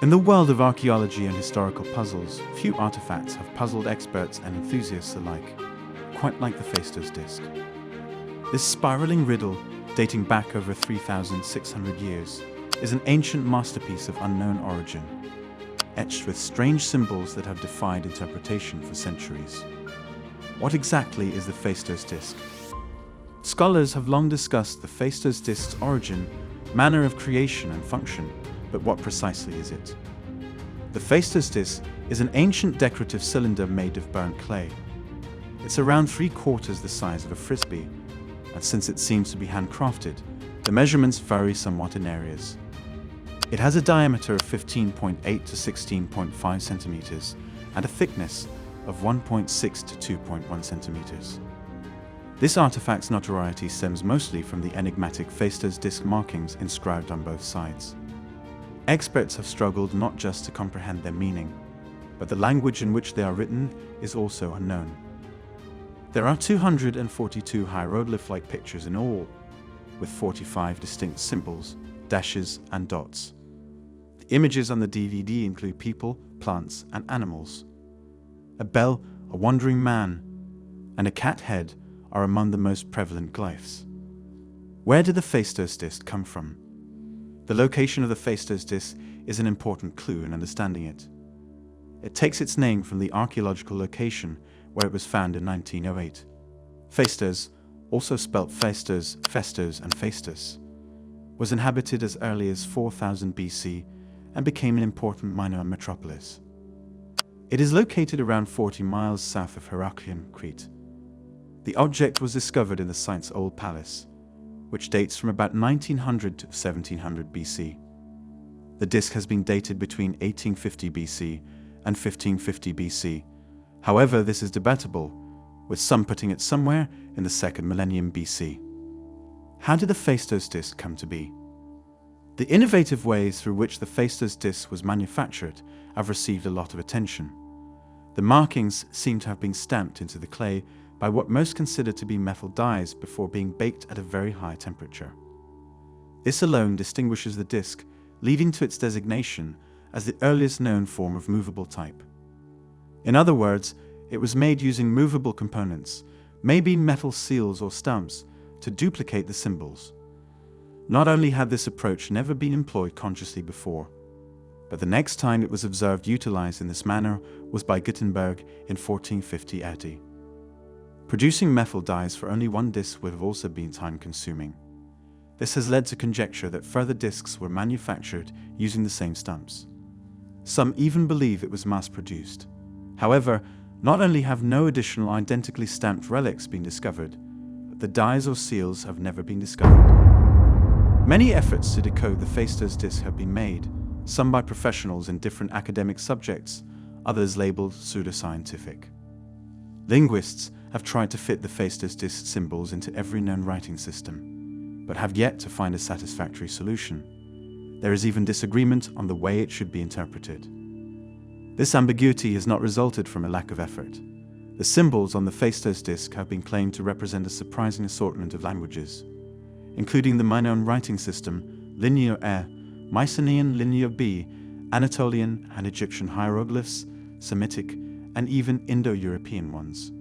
In the world of archaeology and historical puzzles, few artifacts have puzzled experts and enthusiasts alike, quite like the Phaistos Disc. This spiraling riddle, dating back over 3,600 years, is an ancient masterpiece of unknown origin, etched with strange symbols that have defied interpretation for centuries. What exactly is the Phaistos Disc? Scholars have long discussed the Phaistos Disc's origin, manner of creation and function, but what precisely is it? The Phaistos Disc is an ancient decorative cylinder made of burnt clay. It's around 3/4 the size of a frisbee, and since it seems to be handcrafted, the measurements vary somewhat in areas. It has a diameter of 15.8 to 16.5 centimeters and a thickness of 1.6 to 2.1 centimeters. This artifact's notoriety stems mostly from the enigmatic Phaistos Disc markings inscribed on both sides. Experts have struggled not just to comprehend their meaning, but the language in which they are written is also unknown. There are 242 hieroglyph-like pictures in all, with 45 distinct symbols, dashes, and dots. The images on the DVD include people, plants, and animals. A bell, a wandering man, and a cat head are among the most prevalent glyphs. Where did the Phaistos Disc come from? The location of the Phaistos Disc is an important clue in understanding it. It takes its name from the archaeological location where it was found in 1908. Phaistos, also spelt Phaistos, Festos, and Phaistos, was inhabited as early as 4000 BC and became an important minor metropolis. It is located around 40 miles south of Heraklion, Crete. The object was discovered in the site's old palace, which dates from about 1900 to 1700 BC. The disc has been dated between 1850 BC and 1550 BC. However, this is debatable, with some putting it somewhere in the second millennium BC. How did the Phaistos Disc come to be? The innovative ways through which the Phaistos Disc was manufactured have received a lot of attention. The markings seem to have been stamped into the clay by what most consider to be metal dyes before being baked at a very high temperature. This alone distinguishes the disc, leading to its designation as the earliest known form of movable type. In other words, it was made using movable components, maybe metal seals or stumps, to duplicate the symbols. Not only had this approach never been employed consciously before, but the next time it was observed utilized in this manner was by Gutenberg in 1450 AD. Producing metal dyes for only one disc would have also been time-consuming. This has led to conjecture that further discs were manufactured using the same stumps. Some even believe it was mass-produced. However, not only have no additional identically stamped relics been discovered, but the dyes or seals have never been discovered. Many efforts to decode the Phaistos Disc have been made, some by professionals in different academic subjects, others labeled pseudoscientific. Linguists have tried to fit the Phaistos Disc symbols into every known writing system, but have yet to find a satisfactory solution. There is even disagreement on the way it should be interpreted. This ambiguity has not resulted from a lack of effort. The symbols on the Phaistos Disc have been claimed to represent a surprising assortment of languages, including the Minoan writing system, Linear A, Mycenaean Linear B, Anatolian and Egyptian hieroglyphs, Semitic, and even Indo-European ones.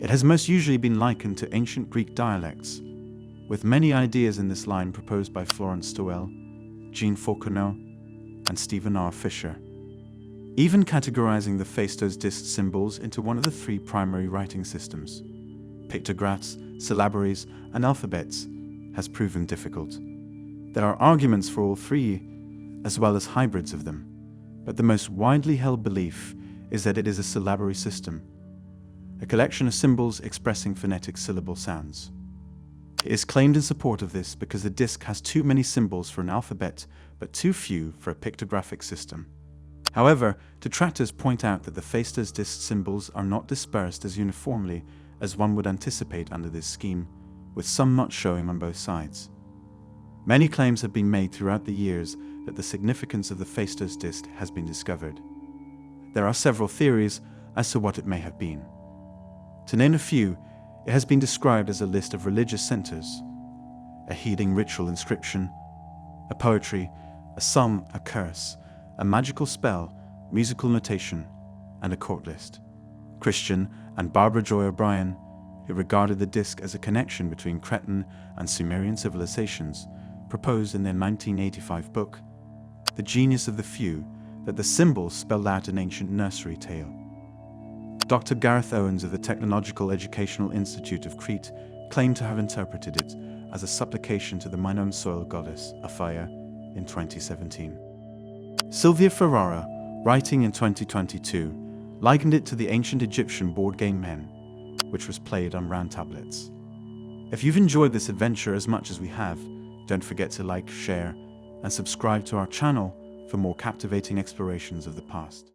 It has most usually been likened to ancient Greek dialects, with many ideas in this line proposed by Florence Stowell, Jean Fauconneau, and Stephen R. Fisher. Even categorizing the Phaistos Disc symbols into one of the three primary writing systems, pictographs, syllabaries, and alphabets, has proven difficult. There are arguments for all three, as well as hybrids of them, but the most widely held belief is that it is a syllabary system, a collection of symbols expressing phonetic syllable sounds. It is claimed in support of this because the disc has too many symbols for an alphabet, but too few for a pictographic system. However, detractors point out that the Phaistos Disc symbols are not dispersed as uniformly as one would anticipate under this scheme, with some not showing on both sides. Many claims have been made throughout the years that the significance of the Phaistos Disc has been discovered. There are several theories as to what it may have been. To name a few, it has been described as a list of religious centers, a healing ritual inscription, a poetry, a psalm, a curse, a magical spell, musical notation, and a court list. Christian and Barbara Joy O'Brien, who regarded the disc as a connection between Cretan and Sumerian civilizations, proposed in their 1985 book, The Genius of the Few, that the symbol spelled out an ancient nursery tale. Dr. Gareth Owens of the Technological Educational Institute of Crete claimed to have interpreted it as a supplication to the Minoan soil goddess, Aphaia, in 2017. Sylvia Ferrara, writing in 2022, likened it to the ancient Egyptian board game Men, which was played on round tablets. If you've enjoyed this adventure as much as we have, don't forget to like, share, and subscribe to our channel for more captivating explorations of the past.